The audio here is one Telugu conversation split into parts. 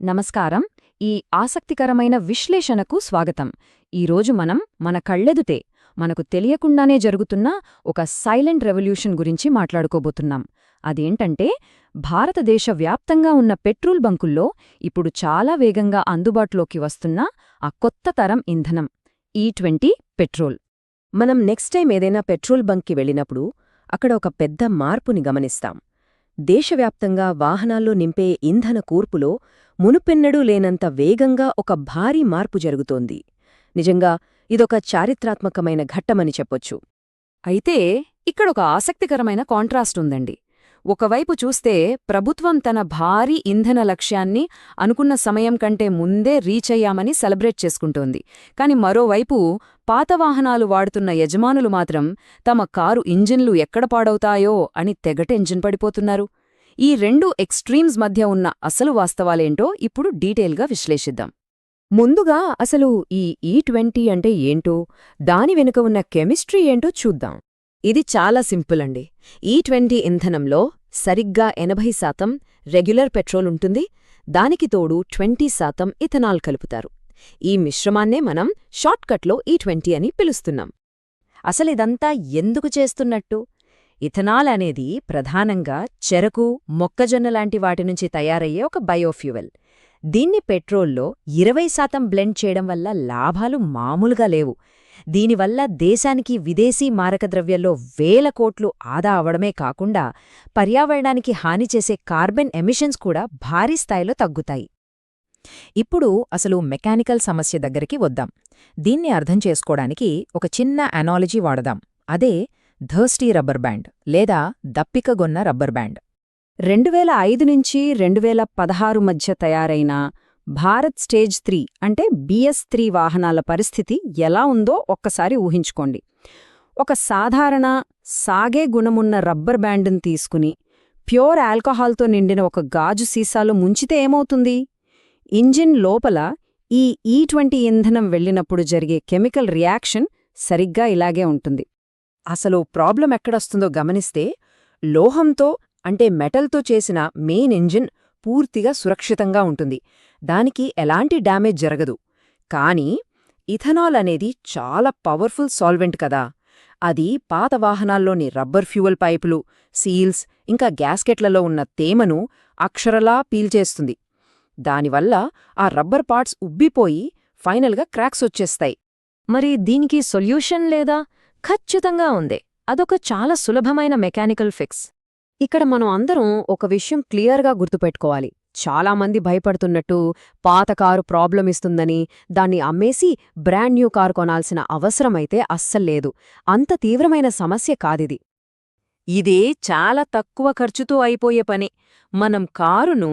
నమస్కారం. ఈ ఆసక్తికరమైన విశ్లేషణకు స్వాగతం. ఈరోజు మనం మన కళ్ళెదుటే మనకు తెలియకుండానే జరుగుతున్న ఒక సైలెంట్ రెవల్యూషన్ గురించి మాట్లాడుకోబోతున్నాం. అదేంటంటే, భారతదేశ వ్యాప్తంగా ఉన్న పెట్రోల్ బంకుల్లో ఇప్పుడు చాలా వేగంగా అందుబాటులోకి వస్తున్న ఆ కొత్త తరం ఇంధనం E20 పెట్రోల్. మనం నెక్స్ట్ టైం ఏదైనా పెట్రోల్ బంక్కి వెళ్ళినప్పుడు అక్కడ ఒక పెద్ద మార్పుని గమనిస్తాం. దేశవ్యాప్తంగా వాహనాల్లో నింపే ఇంధన కూర్పులో మునుపెన్నడూ లేనంత వేగంగా ఒక భారీ మార్పు జరుగుతోంది. నిజంగా ఇదొక చారిత్రాత్మకమైన ఘట్టమని చెప్పొచ్చు. అయితే ఇక్కడొక ఆసక్తికరమైన కాంట్రాస్ట్ ఉందండి. ఒకవైపు చూస్తే ప్రభుత్వం తన భారీ ఇంధన లక్ష్యాన్ని అనుకున్న సమయం కంటే ముందే రీచ్ అయ్యామని సెలబ్రేట్ చేసుకుంటోంది. కాని మరోవైపు పాత వాహనాలు వాడుతున్న యజమానులు మాత్రం తమ కారు ఇంజిన్లు ఎక్కడ పాడవుతాయో అని తెగ టెన్షన్ పడిపోతున్నారు. ఈ రెండు ఎక్స్ట్రీమ్స్ మధ్య ఉన్న అసలు వాస్తవాలేంటో ఇప్పుడు డీటెయిల్గా విశ్లేషిద్దాం. ముందుగా అసలు ఈ E20 అంటే ఏంటో, దాని వెనుక ఉన్న కెమిస్ట్రీ ఏంటో చూద్దాం. ఇది చాలా సింపుల్ అండి. E20 ఇంధనంలో సరిగ్గా 80% రెగ్యులర్ పెట్రోల్ ఉంటుంది. దానికి తోడు 20% ఇథనాల్ కలుపుతారు. ఈ మిశ్రమాన్నే మనం షార్ట్కట్లో E20 అని పిలుస్తున్నాం. అసలిదంతా ఎందుకు చేస్తున్నట్టు? ఇథనాల్ అనేది ప్రధానంగా చెరకు, మొక్కజొన్న లాంటి వాటి నుంచి తయారయ్యే ఒక బయోఫ్యూయల్. దీన్ని పెట్రోల్లో 20% బ్లెండ్ చేయడం వల్ల లాభాలు మామూలుగా లేవు. దీనివల్ల దేశానికి విదేశీ మారకద్రవ్యాల్లో వేల కోట్లు ఆదా అవడమే కాకుండా పర్యావరణానికి హాని చేసే కార్బన్ ఎమిషన్స్ కూడా భారీ స్థాయిలో తగ్గుతాయి. ఇప్పుడు అసలు మెకానికల్ సమస్య దగ్గరికి వద్దాం. దీన్ని అర్థం చేసుకోవడానికి ఒక చిన్న అనాలజీ వాడదాం. అదే థర్స్టీ రబ్బర్ బ్యాండ్ లేదా దప్పికగొన్న రబ్బర్ బ్యాండ్. 2005 నుంచి 2016 మధ్య తయారైన భారత్ స్టేజ్ 3 అంటే BS3 వాహనాల పరిస్థితి ఎలా ఉందో ఒక్కసారి ఊహించుకోండి. ఒక సాధారణ సాగే గుణమున్న రబ్బర్ బ్యాండును తీసుకుని ప్యూర్ ఆల్కహాల్తో నిండిన ఒక గాజు సీసాలో ముంచితే ఏమవుతుంది? ఇంజిన్ లోపల ఈ E20 ఇంధనం వెళ్ళినప్పుడు జరిగే కెమికల్ రియాక్షన్ సరిగ్గా ఇలాగే ఉంటుంది. అసలు ప్రాబ్లం ఎక్కడొస్తుందో గమనిస్తే, లోహంతో అంటే మెటల్తో చేసిన మెయిన్ ఇంజిన్ పూర్తిగా సురక్షితంగా ఉంటుంది. దానికి ఎలాంటి డ్యామేజ్ జరగదు. కానీ ఇథనాల్ అనేది చాలా పవర్ఫుల్ సాల్వెంట్ కదా. అది పాత వాహనాల్లోని రబ్బర్ ఫ్యూయల్ పైపులు, సీల్స్, ఇంకా గ్యాస్కెట్లలో ఉన్న తేమను అక్షరలా పీల్చేస్తుంది. దానివల్ల ఆ రబ్బర్ పార్ట్స్ ఉబ్బిపోయి ఫైనల్గా క్రాక్స్ వచ్చేస్తాయి. మరి దీనికి సొల్యూషన్ లేదా? ఖచ్చితంగా ఉంది. అదొక చాలా సులభమైన మెకానికల్ ఫిక్స్. ఇక్కడ మనం అందరం ఒక విషయం క్లియర్గా గుర్తుపెట్టుకోవాలి. చాలామంది భయపడుతున్నట్టు పాత కారు ప్రాబ్లం ఇస్తుందని దాన్ని అమ్మేసి బ్రాండ్ న్యూ కారు కొనాల్సిన అవసరమైతే అస్సల్లేదు. అంత తీవ్రమైన సమస్య కాదిది. ఇదే చాలా తక్కువ ఖర్చుతో అయిపోయే పని. మనం కారును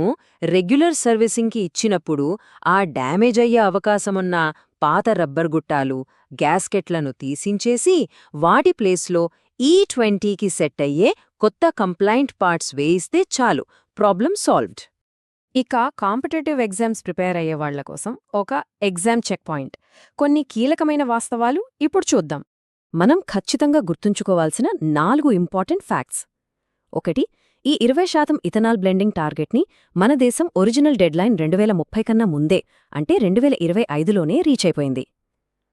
రెగ్యులర్ సర్వీసింగ్కి ఇచ్చినప్పుడు ఆ డ్యామేజ్ అయ్యే అవకాశమున్న పాత రబ్బర్ గుట్టాలు, గ్యాస్కెట్లను తీసించేసి వాటి ప్లేస్లో E20కి సెట్ అయ్యే కొత్త కంప్లైంట్ పార్ట్స్ వేయిస్తే చాలు, ప్రాబ్లం సాల్వ్డ్. ఇక కాంపిటేటివ్ ఎగ్జామ్స్ ప్రిపేర్ అయ్యేవాళ్ల కోసం ఒక ఎగ్జామ్ చెక్ పాయింట్. కొన్ని కీలకమైన వాస్తవాలు ఇప్పుడు చూద్దాం. మనం ఖచ్చితంగా గుర్తుంచుకోవాల్సిన 4 ఇంపార్టెంట్ ఫ్యాక్ట్స్. 1. ఈ 20% ఇథనాల్ బ్లెండింగ్ టార్గెట్ని మన దేశం ఒరిజినల్ డెడ్లైన్ 2030 కన్నా ముందే అంటే 2025లోనే రీచ్ అయిపోయింది.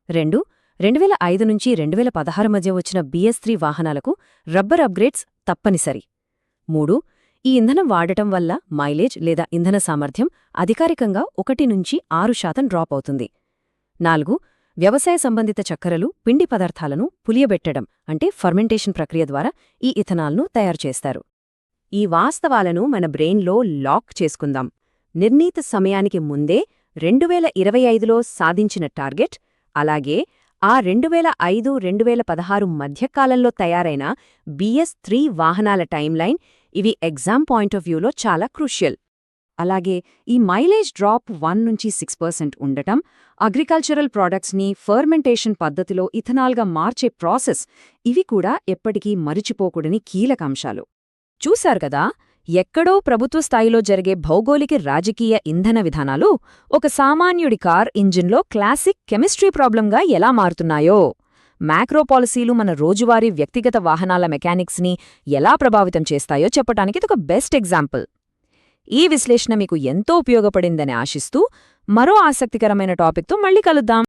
2. 2005 నుంచి 2016 మధ్య వచ్చిన BS3 వాహనాలకు రబ్బర్ అప్గ్రేడ్స్ తప్పనిసరి. 3. ఈ ఇంధనం వాడటం వల్ల మైలేజ్ లేదా ఇంధన సామర్థ్యం అధికారికంగా 1 నుంచి 6% డ్రాప్ అవుతుంది. 4. వ్యవసాయ సంబంధిత చక్కెరలు, పిండి పదార్థాలను పులియబెట్టడం అంటే ఫర్మెంటేషన్ ప్రక్రియ ద్వారా ఈ ఇథనాల్ను తయారు చేస్తారు. ఈ వాస్తవాలను మన బ్రెయిన్లో లాక్ చేసుకుందాం. నిర్ణీత సమయానికి ముందే 2025లో సాధించిన టార్గెట్, అలాగే ఆ 2005-2016 మధ్యకాలంలో తయారైన BS3 వాహనాల టైమ్లైన్, ఇవి ఎగ్జామ్ పాయింట్ ఆఫ్ వ్యూలో చాలా క్రూషియల్. అలాగే ఈ మైలేజ్ డ్రాప్ 1 నుంచి 6% ఉండటం, అగ్రికల్చరల్ ప్రాడక్ట్స్ని ఫర్మెంటేషన్ పద్ధతిలో ఇథనాల్గా మార్చే ప్రాసెస్, ఇవి కూడా ఎప్పటికీ మరిచిపోకూడని కీలకాంశాలు. చూశారు కదా, ఎక్కడో ప్రభుత్వ స్థాయిలో జరిగే భౌగోళిక రాజకీయ ఇంధన విధానాలు ఒక సామాన్యుడి కార్ ఇంజిన్లో క్లాసిక్ కెమిస్ట్రీ ప్రాబ్లంగా ఎలా మారుతున్నాయో, మ్యాక్రో పాలసీలు మన రోజువారీ వ్యక్తిగత వాహనాల మెకానిక్స్ని ఎలా ప్రభావితం చేస్తాయో చెప్పటానికి ఇదొక బెస్ట్ ఎగ్జాంపుల్. ఈ విశ్లేషణ మీకు ఎంతో ఉపయోగపడిందని ఆశిస్తూ మరో ఆసక్తికరమైన టాపిక్తో మళ్ళీ కలుద్దాం.